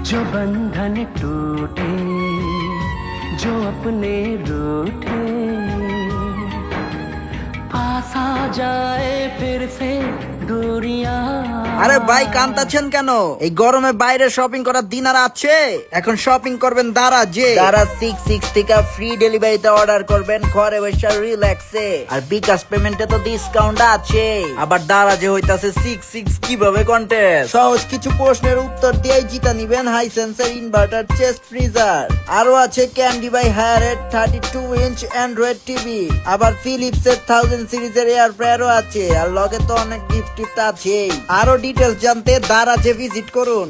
जो बंधन टूटे जो अपने रूठे पास आ जाए फिर से दूरियां। আরে ভাই কান্তাছেন কেন? এই গরমে বাইরে শপিং করার দিন আর আছে? এখন শপিং করবেন দারাজে। দারা 66 থেকে ফ্রি ডেলিভারিতে অর্ডার করবেন ঘরে বসে রিল্যাক্সে। আর বিকাশ পেমেন্টে তো ডিসকাউন্ট আছে। আবার দারাজে হইতাছে 66 কিভাবে কন্টেস্ট। সহজ কিছু প্রশ্নের উত্তর দিয়েই জিতা নিবেন হাইসেন্সের ইনভার্টার চেস্ট ফ্রিজার। আরো আছে ক্যান্ডি বাই হায়ারের 32 ইঞ্চ অ্যান্ড্রয়েড টিভি। আবার ফিলিপসের 1000 সিরিজের এয়ার ফ্রায়ারও আছে। আর লগে তো অনেক গিফট টিফট আছে। আরো ডিটেলস জানতে দারাজে ভিজিট করুন।